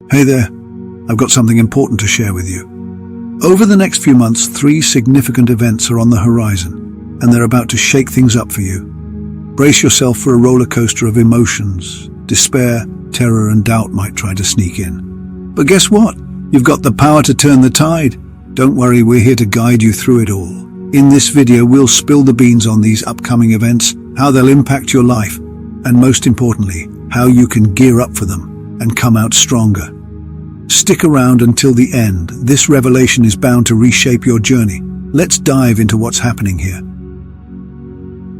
Hey there, I've got something important to share with you. Over the next few months, 3 significant events are on the horizon, and they're about to shake things up for you. Brace yourself for a roller coaster of emotions. Despair, terror, and doubt might try to sneak in. But guess what? You've got the power to turn the tide. Don't worry, we're here to guide you through it all. In this video, we'll spill the beans on these upcoming events, how they'll impact your life, and most importantly, how you can gear up for them and come out stronger. Stick around until the end. This revelation is bound to reshape your journey. Let's dive into what's happening here.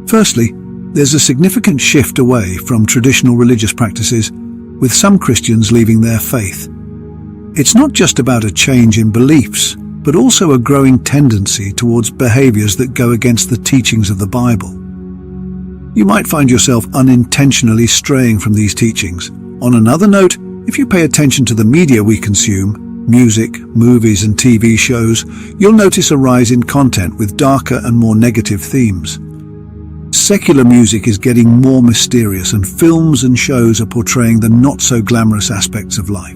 Firstly, there's a significant shift away from traditional religious practices, with some Christians leaving their faith. It's not just about a change in beliefs, but also a growing tendency towards behaviors that go against the teachings of the Bible. You might find yourself unintentionally straying from these teachings. On another note, if you pay attention to the media we consume, music, movies and TV shows, you'll notice a rise in content with darker and more negative themes. Secular music is getting more mysterious, and films and shows are portraying the not-so-glamorous aspects of life.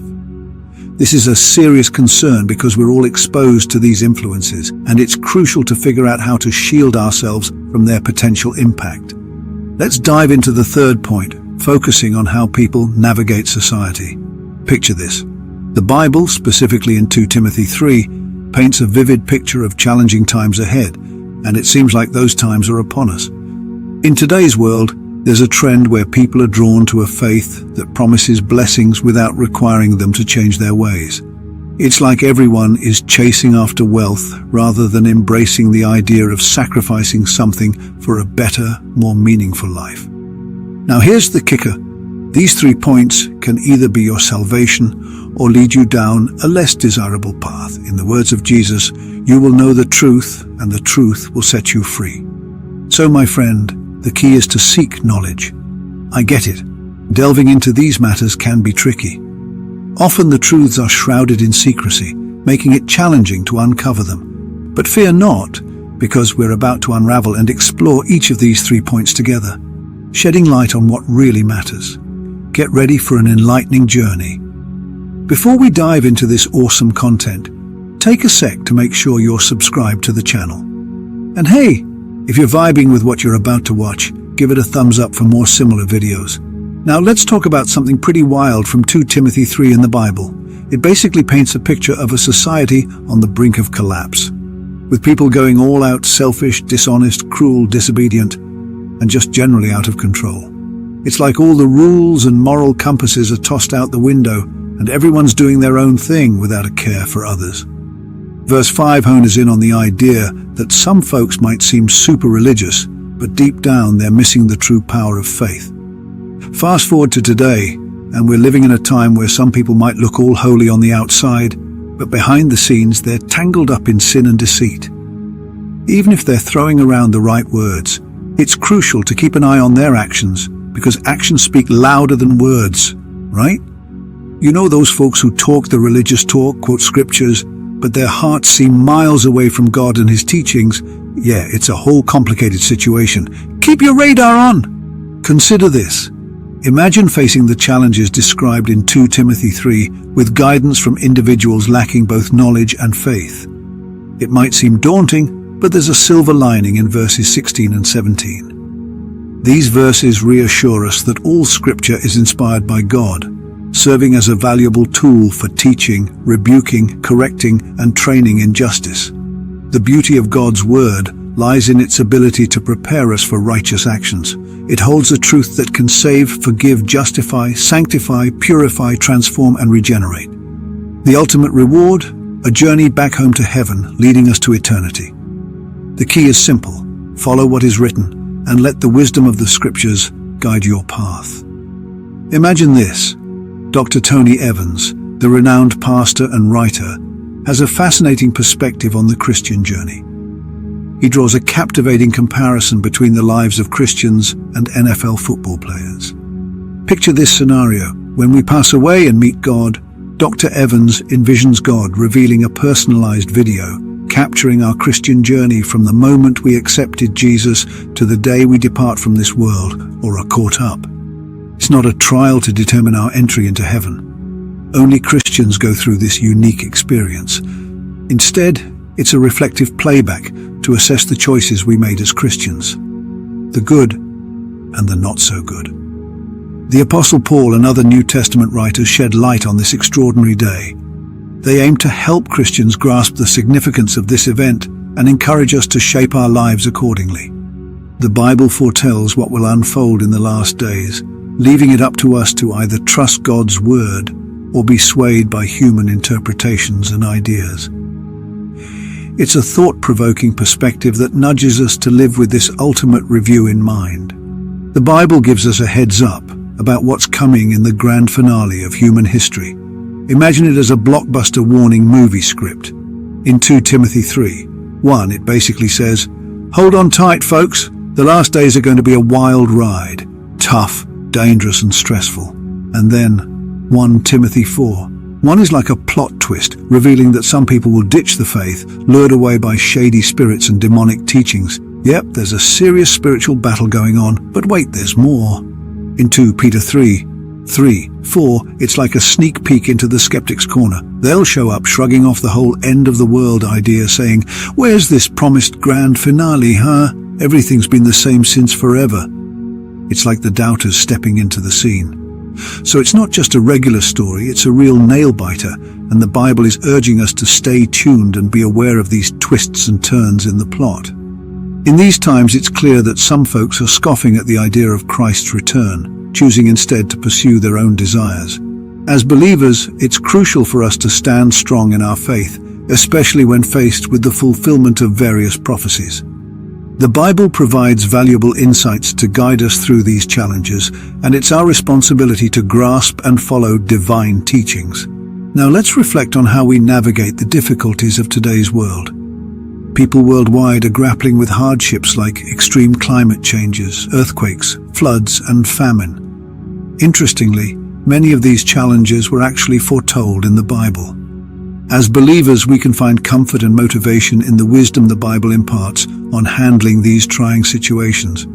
This is a serious concern because we're all exposed to these influences, and it's crucial to figure out how to shield ourselves from their potential impact. Let's dive into the third point, focusing on how people navigate society. Picture this. The Bible, specifically in 2 Timothy 3, paints a vivid picture of challenging times ahead, and it seems like those times are upon us. In today's world, there's a trend where people are drawn to a faith that promises blessings without requiring them to change their ways. It's like everyone is chasing after wealth rather than embracing the idea of sacrificing something for a better, more meaningful life. Now here's the kicker. These 3 points can either be your salvation or lead you down a less desirable path. In the words of Jesus, you will know the truth, and the truth will set you free. So, my friend, the key is to seek knowledge. I get it. Delving into these matters can be tricky. Often the truths are shrouded in secrecy, making it challenging to uncover them. But fear not, because we're about to unravel and explore each of these 3 points together, shedding light on what really matters. Get ready for an enlightening journey. Before we dive into this awesome content, take a sec to make sure you're subscribed to the channel. And hey, if you're vibing with what you're about to watch, give it a thumbs up for more similar videos. Now let's talk about something pretty wild from 2 Timothy 3 in the Bible. It basically paints a picture of a society on the brink of collapse, with people going all out selfish, dishonest, cruel, disobedient, and just generally out of control. It's like all the rules and moral compasses are tossed out the window, and everyone's doing their own thing without a care for others. Verse 5 hones in on the idea that some folks might seem super religious, but deep down they're missing the true power of faith. Fast forward to today, and we're living in a time where some people might look all holy on the outside, but behind the scenes they're tangled up in sin and deceit. Even if they're throwing around the right words, it's crucial to keep an eye on their actions, because actions speak louder than words, right? You know those folks who talk the religious talk, quote scriptures, but their hearts seem miles away from God and His teachings? Yeah, it's a whole complicated situation. Keep your radar on! Consider this. Imagine facing the challenges described in 2 Timothy 3 with guidance from individuals lacking both knowledge and faith. It might seem daunting, but there's a silver lining in verses 16 and 17. These verses reassure us that all Scripture is inspired by God, serving as a valuable tool for teaching, rebuking, correcting, and training in justice. The beauty of God's Word lies in its ability to prepare us for righteous actions. It holds a truth that can save, forgive, justify, sanctify, purify, transform, and regenerate. The ultimate reward? A journey back home to heaven, leading us to eternity. The key is simple. Follow what is written, and let the wisdom of the Scriptures guide your path. Imagine this. Dr. Tony Evans, the renowned pastor and writer, has a fascinating perspective on the Christian journey. He draws a captivating comparison between the lives of Christians and NFL football players. Picture this scenario. When we pass away and meet God, Dr. Evans envisions God revealing a personalized video, capturing our Christian journey from the moment we accepted Jesus to the day we depart from this world or are caught up. It's not a trial to determine our entry into heaven. Only Christians go through this unique experience. Instead, it's a reflective playback to assess the choices we made as Christians, the good and the not so good. The Apostle Paul and other New Testament writers shed light on this extraordinary day. They aim to help Christians grasp the significance of this event and encourage us to shape our lives accordingly. The Bible foretells what will unfold in the last days, leaving it up to us to either trust God's word or be swayed by human interpretations and ideas. It's a thought-provoking perspective that nudges us to live with this ultimate review in mind. The Bible gives us a heads up about what's coming in the grand finale of human history. Imagine it as a blockbuster warning movie script. In 2 Timothy 3:1, it basically says, "Hold on tight, folks. The last days are going to be a wild ride, tough, dangerous and stressful." And then 1 Timothy 4:1 is like a plot twist, revealing that some people will ditch the faith, lured away by shady spirits and demonic teachings. Yep, there's a serious spiritual battle going on, but wait, there's more. In 2 Peter 3:4, it's like a sneak peek into the skeptic's corner. They'll show up shrugging off the whole end of the world idea, saying, "Where's this promised grand finale, huh? Everything's been the same since forever." It's like the doubters stepping into the scene. So it's not just a regular story, it's a real nail-biter, and the Bible is urging us to stay tuned and be aware of these twists and turns in the plot. In these times, it's clear that some folks are scoffing at the idea of Christ's return, choosing instead to pursue their own desires. As believers, it's crucial for us to stand strong in our faith, especially when faced with the fulfillment of various prophecies. The Bible provides valuable insights to guide us through these challenges, and it's our responsibility to grasp and follow divine teachings. Now let's reflect on how we navigate the difficulties of today's world. People worldwide are grappling with hardships like extreme climate changes, earthquakes, floods, and famine. Interestingly, many of these challenges were actually foretold in the Bible. As believers, we can find comfort and motivation in the wisdom the Bible imparts on handling these trying situations.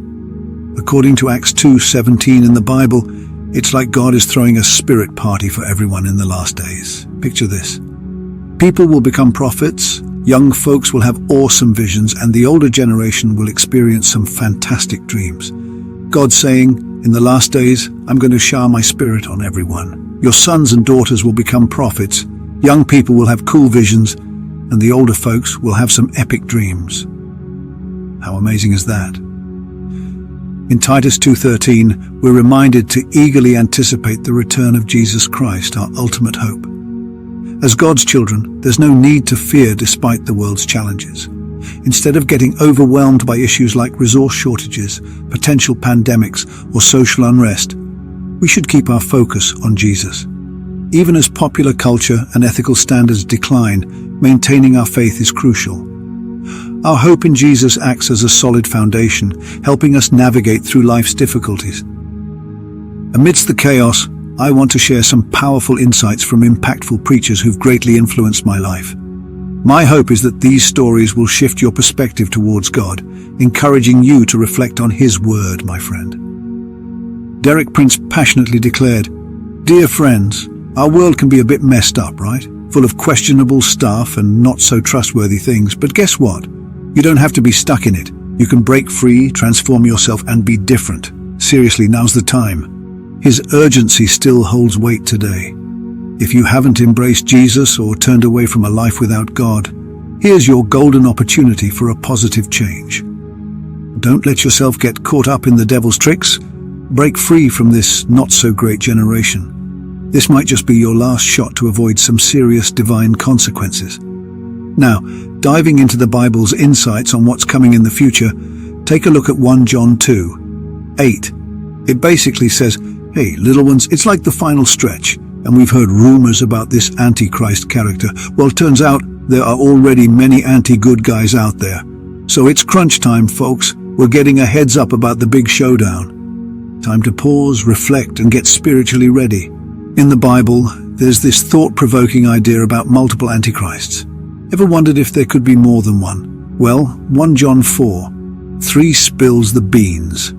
According to Acts 2:17 in the Bible, it's like God is throwing a spirit party for everyone in the last days. Picture this. People will become prophets, young folks will have awesome visions, and the older generation will experience some fantastic dreams. God's saying, "In the last days, I'm going to shower my spirit on everyone. Your sons and daughters will become prophets, young people will have cool visions, and the older folks will have some epic dreams." How amazing is that? In Titus 2:13, we're reminded to eagerly anticipate the return of Jesus Christ, our ultimate hope. As God's children, there's no need to fear despite the world's challenges. Instead of getting overwhelmed by issues like resource shortages, potential pandemics, or social unrest, we should keep our focus on Jesus. Even as popular culture and ethical standards decline, maintaining our faith is crucial. Our hope in Jesus acts as a solid foundation, helping us navigate through life's difficulties. Amidst the chaos, I want to share some powerful insights from impactful preachers who've greatly influenced my life. My hope is that these stories will shift your perspective towards God, encouraging you to reflect on His Word, my friend. Derek Prince passionately declared, "Dear friends, our world can be a bit messed up, right? Full of questionable stuff and not so trustworthy things, but guess what? You don't have to be stuck in it. You can break free, transform yourself, and be different. Seriously, now's the time." His urgency still holds weight today. If you haven't embraced Jesus or turned away from a life without God, here's your golden opportunity for a positive change. Don't let yourself get caught up in the devil's tricks. Break free from this not-so-great generation. This might just be your last shot to avoid some serious divine consequences. Now, diving into the Bible's insights on what's coming in the future, take a look at 1 John 2:8. It basically says, "Hey, little ones, it's like the final stretch, and we've heard rumors about this Antichrist character. Well, it turns out there are already many anti-good guys out there. So it's crunch time, folks. We're getting a heads up about the big showdown. Time to pause, reflect, and get spiritually ready." In the Bible, there's this thought-provoking idea about multiple antichrists. Ever wondered if there could be more than one? Well, 1 John 4:3 spills the beans.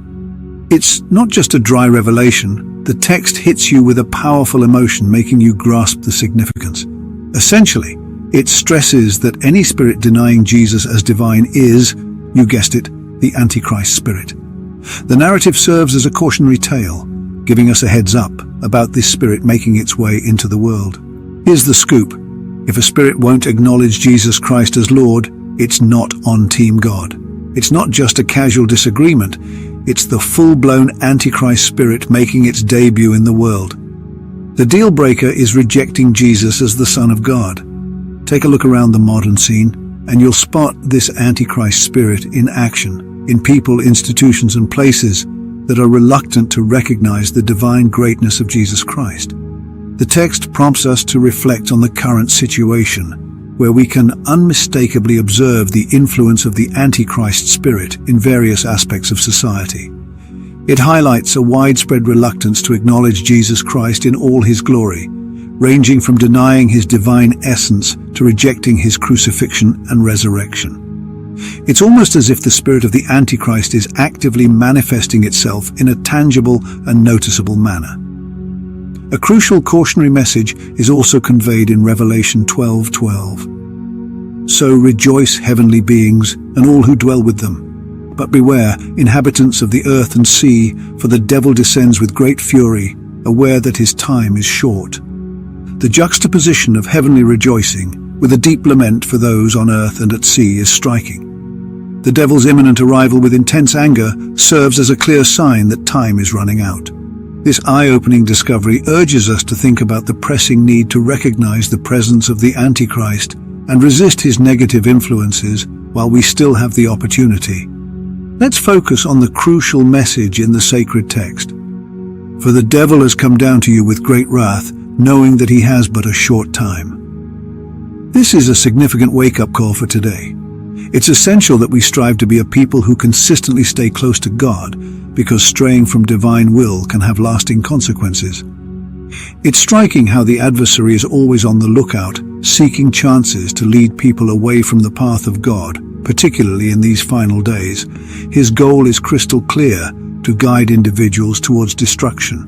It's not just a dry revelation. the text hits you with a powerful emotion, making you grasp the significance. Essentially, it stresses that any spirit denying Jesus as divine is, you guessed it, the Antichrist spirit. The narrative serves as a cautionary tale, giving us a heads up about this spirit making its way into the world. Here's the scoop. If a spirit won't acknowledge Jesus Christ as Lord, it's not on Team God. It's not just a casual disagreement, it's the full-blown Antichrist spirit making its debut in the world. The deal breaker is rejecting Jesus as the Son of God. Take a look around the modern scene, and you'll spot this Antichrist spirit in action, in people, institutions, and places that are reluctant to recognize the divine greatness of Jesus Christ. The text prompts us to reflect on the current situation, where we can unmistakably observe the influence of the Antichrist spirit in various aspects of society. It highlights a widespread reluctance to acknowledge Jesus Christ in all his glory, ranging from denying his divine essence to rejecting his crucifixion and resurrection. It's almost as if the spirit of the Antichrist is actively manifesting itself in a tangible and noticeable manner. A crucial cautionary message is also conveyed in Revelation 12:12. So rejoice, heavenly beings, and all who dwell with them. But beware, inhabitants of the earth and sea, for the devil descends with great fury, aware that his time is short. The juxtaposition of heavenly rejoicing with a deep lament for those on earth and at sea is striking. The devil's imminent arrival with intense anger serves as a clear sign that time is running out. This eye-opening discovery urges us to think about the pressing need to recognize the presence of the Antichrist and resist his negative influences while we still have the opportunity. Let's focus on the crucial message in the sacred text. For the devil has come down to you with great wrath, knowing that he has but a short time. This is a significant wake-up call for today. It's essential that we strive to be a people who consistently stay close to God, because straying from divine will can have lasting consequences. It's striking how the adversary is always on the lookout, seeking chances to lead people away from the path of God, particularly in these final days. His goal is crystal clear: to guide individuals towards destruction.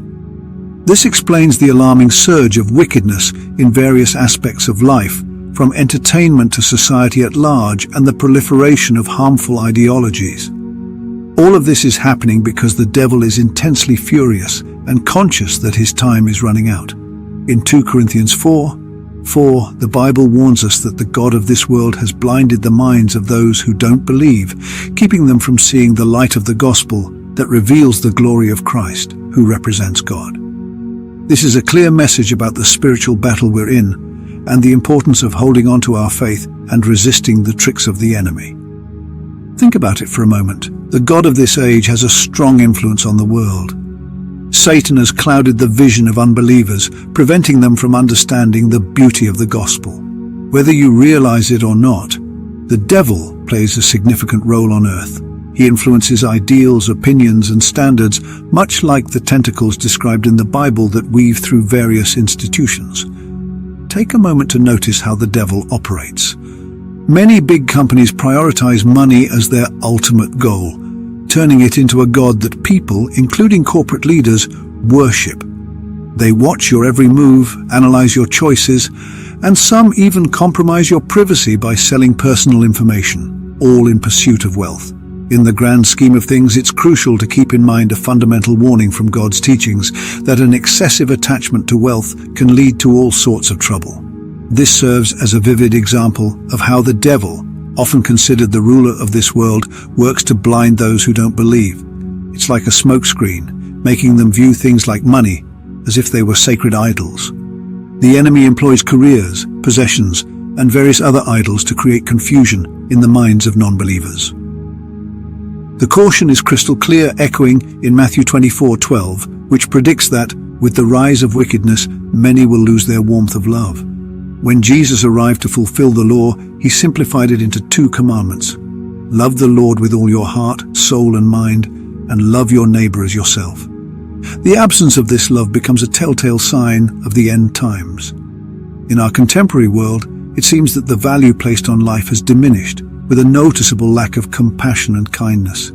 This explains the alarming surge of wickedness in various aspects of life, from entertainment to society at large, and the proliferation of harmful ideologies. All of this is happening because the devil is intensely furious and conscious that his time is running out. In 2 Corinthians 4:4, the Bible warns us that the God of this world has blinded the minds of those who don't believe, keeping them from seeing the light of the gospel that reveals the glory of Christ, who represents God. This is a clear message about the spiritual battle we're in, and the importance of holding on to our faith and resisting the tricks of the enemy. Think about it for a moment. The God of this age has a strong influence on the world. Satan has clouded the vision of unbelievers, preventing them from understanding the beauty of the gospel. Whether you realize it or not, the devil plays a significant role on earth. He influences ideals, opinions, and standards, much like the tentacles described in the Bible that weave through various institutions. Take a moment to notice how the devil operates. Many big companies prioritize money as their ultimate goal, turning it into a god that people, including corporate leaders, worship. They watch your every move, analyze your choices, and some even compromise your privacy by selling personal information, all in pursuit of wealth. In the grand scheme of things, it's crucial to keep in mind a fundamental warning from God's teachings that an excessive attachment to wealth can lead to all sorts of trouble. This serves as a vivid example of how the devil, often considered the ruler of this world, works to blind those who don't believe. It's like a smokescreen, making them view things like money as if they were sacred idols. The enemy employs careers, possessions, and various other idols to create confusion in the minds of non-believers. The caution is crystal clear, echoing in Matthew 24:12, which predicts that, with the rise of wickedness, many will lose their warmth of love. When Jesus arrived to fulfill the law, he simplified it into 2 commandments. Love the Lord with all your heart, soul, and mind, and love your neighbor as yourself. The absence of this love becomes a telltale sign of the end times. In our contemporary world, it seems that the value placed on life has diminished, with a noticeable lack of compassion and kindness.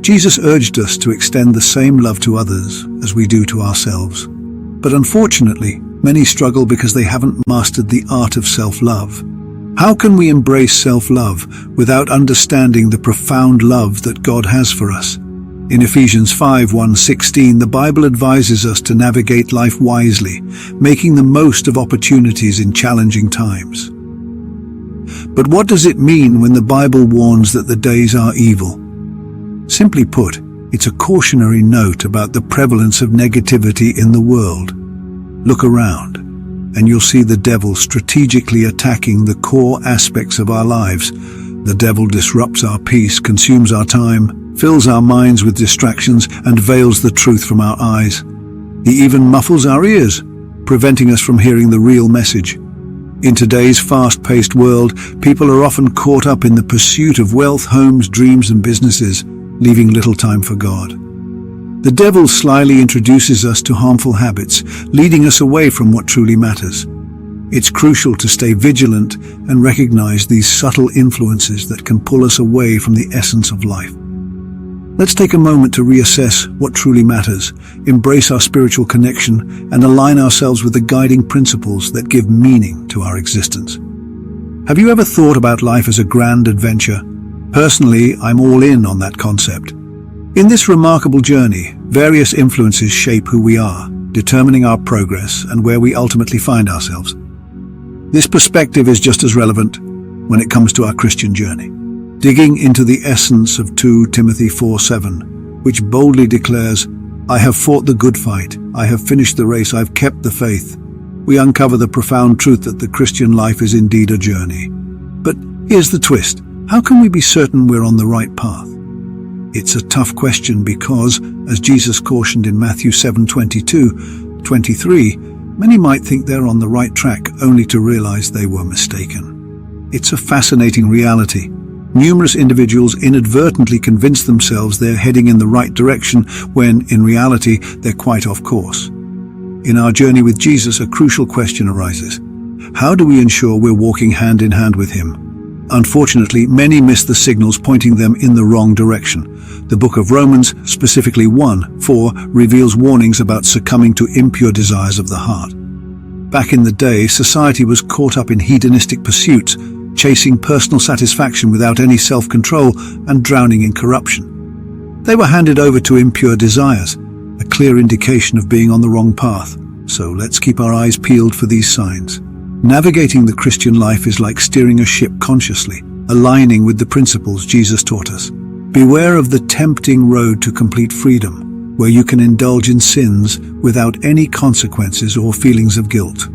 Jesus urged us to extend the same love to others as we do to ourselves. But unfortunately, many struggle because they haven't mastered the art of self-love. How can we embrace self-love without understanding the profound love that God has for us? In Ephesians 5:1-16, the Bible advises us to navigate life wisely, making the most of opportunities in challenging times. But what does it mean when the Bible warns that the days are evil? Simply put, it's a cautionary note about the prevalence of negativity in the world. Look around, and you'll see the devil strategically attacking the core aspects of our lives. The devil disrupts our peace, consumes our time, fills our minds with distractions, and veils the truth from our eyes. He even muffles our ears, preventing us from hearing the real message. In today's fast-paced world, people are often caught up in the pursuit of wealth, homes, dreams, and businesses, leaving little time for God. The devil slyly introduces us to harmful habits, leading us away from what truly matters. It's crucial to stay vigilant and recognize these subtle influences that can pull us away from the essence of life. Let's take a moment to reassess what truly matters, embrace our spiritual connection, and align ourselves with the guiding principles that give meaning to our existence. Have you ever thought about life as a grand adventure? Personally, I'm all in on that concept. In this remarkable journey, various influences shape who we are, determining our progress and where we ultimately find ourselves. This perspective is just as relevant when it comes to our Christian journey. Digging into the essence of 2 Timothy 4:7, which boldly declares, "I have fought the good fight, I have finished the race, I've kept the faith," we uncover the profound truth that the Christian life is indeed a journey. But here's the twist. How can we be certain we're on the right path? It's a tough question because, as Jesus cautioned in Matthew 7:22-23, many might think they're on the right track only to realize they were mistaken. It's a fascinating reality. Numerous individuals inadvertently convince themselves they're heading in the right direction when, in reality, they're quite off course. In our journey with Jesus, a crucial question arises. How do we ensure we're walking hand in hand with Him? Unfortunately, many miss the signals pointing them in the wrong direction. The book of Romans, specifically 1:4, reveals warnings about succumbing to impure desires of the heart. Back in the day, society was caught up in hedonistic pursuits, chasing personal satisfaction without any self-control and drowning in corruption. They were handed over to impure desires, a clear indication of being on the wrong path. So let's keep our eyes peeled for these signs. Navigating the Christian life is like steering a ship consciously, aligning with the principles Jesus taught us. Beware of the tempting road to complete freedom, where you can indulge in sins without any consequences or feelings of guilt.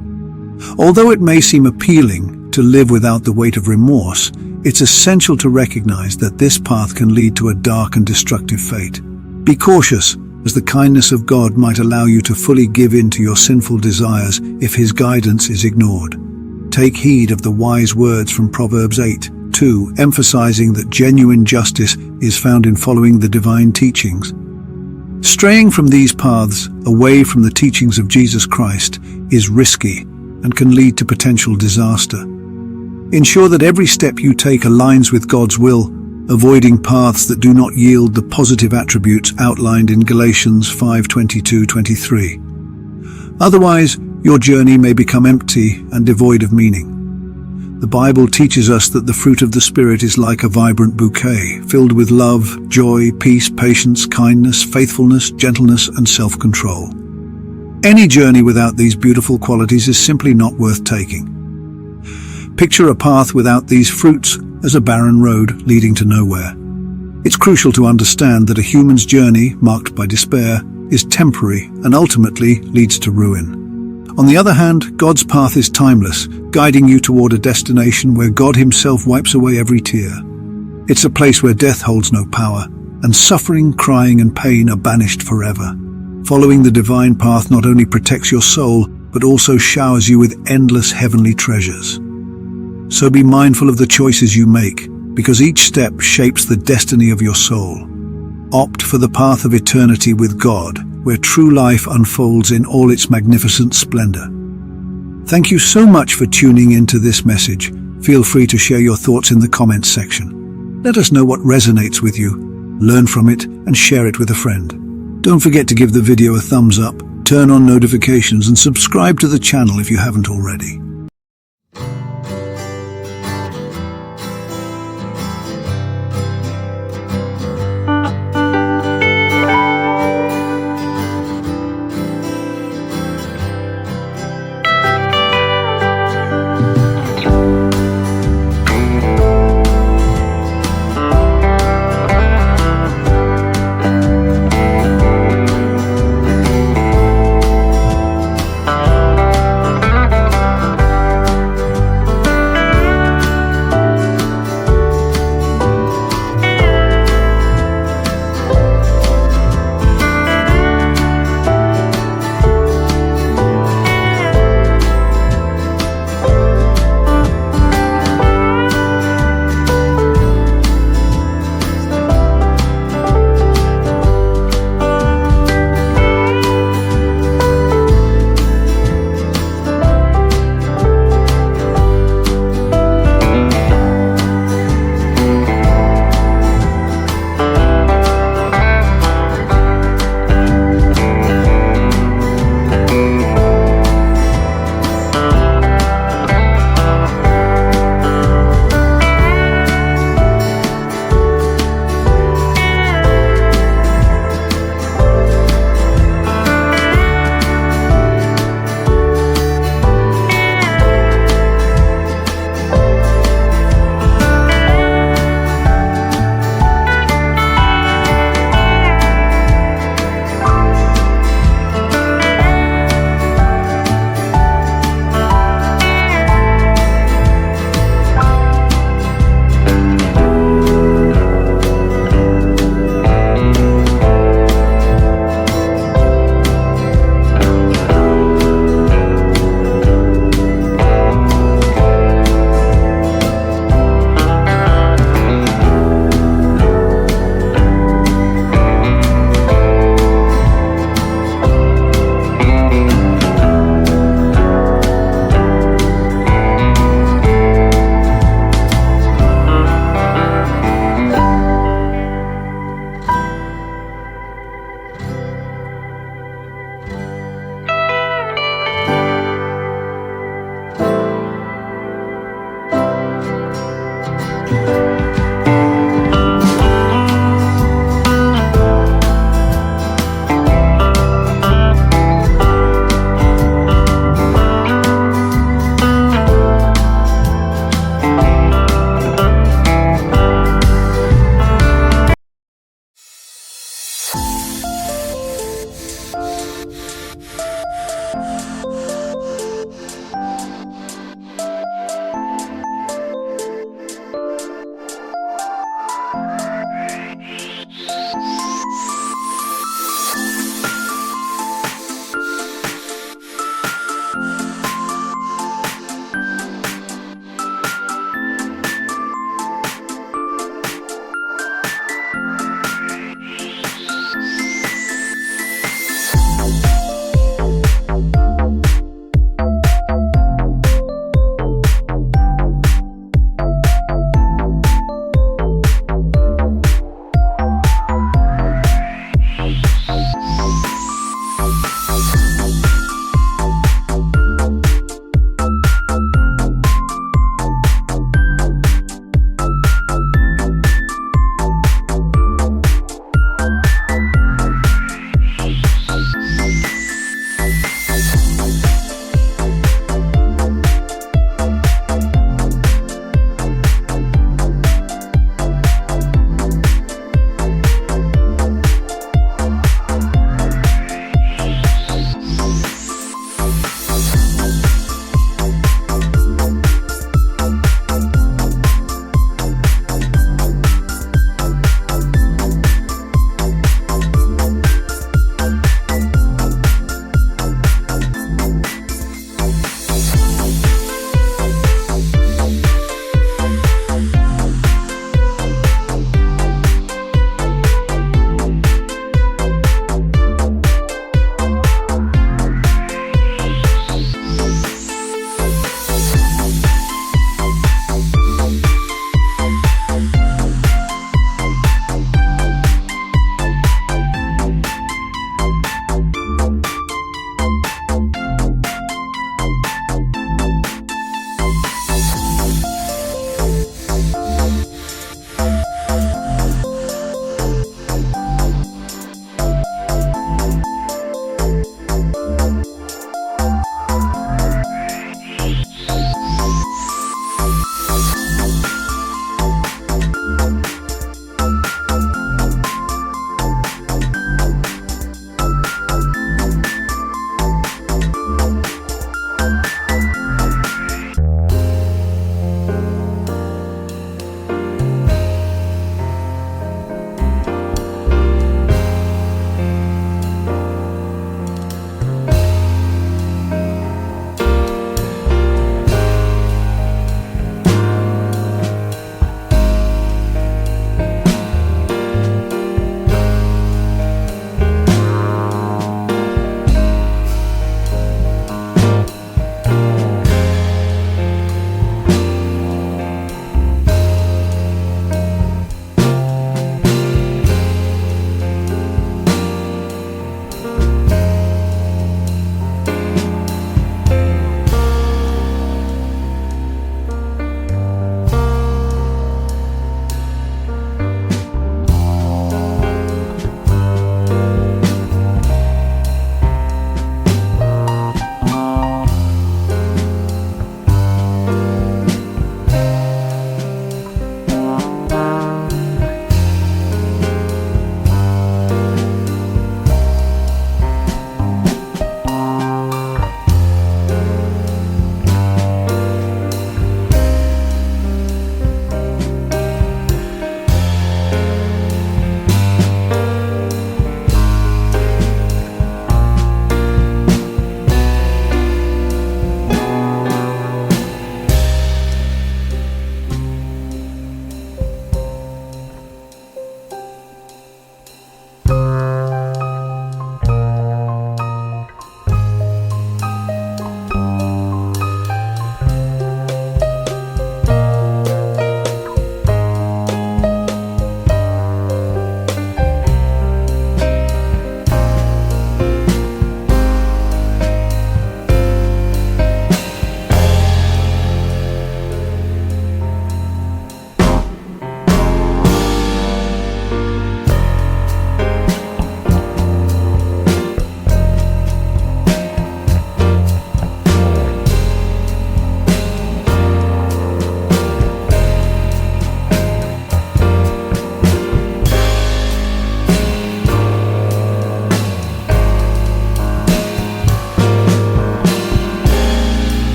Although it may seem appealing to live without the weight of remorse, it's essential to recognize that this path can lead to a dark and destructive fate. Be cautious, as the kindness of God might allow you to fully give in to your sinful desires if His guidance is ignored. Take heed of the wise words from Proverbs 8:2, emphasizing that genuine justice is found in following the divine teachings. Straying from these paths, away from the teachings of Jesus Christ, is risky and can lead to potential disaster. Ensure that every step you take aligns with God's will, avoiding paths that do not yield the positive attributes outlined in Galatians 5:22-23. Otherwise, your journey may become empty and devoid of meaning. The Bible teaches us that the fruit of the Spirit is like a vibrant bouquet, filled with love, joy, peace, patience, kindness, faithfulness, gentleness, and self-control. Any journey without these beautiful qualities is simply not worth taking. Picture a path without these fruits as a barren road leading to nowhere. It's crucial to understand that a human's journey, marked by despair, is temporary and ultimately leads to ruin. On the other hand, God's path is timeless, guiding you toward a destination where God Himself wipes away every tear. It's a place where death holds no power, and suffering, crying, and pain are banished forever. Following the divine path not only protects your soul, but also showers you with endless heavenly treasures. So be mindful of the choices you make, because each step shapes the destiny of your soul. Opt for the path of eternity with God, where true life unfolds in all its magnificent splendor. Thank you so much for tuning into this message. Feel free to share your thoughts in the comments section. Let us know what resonates with you, learn from it, and share it with a friend. Don't forget to give the video a thumbs up, turn on notifications, and subscribe to the channel if you haven't already.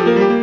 you.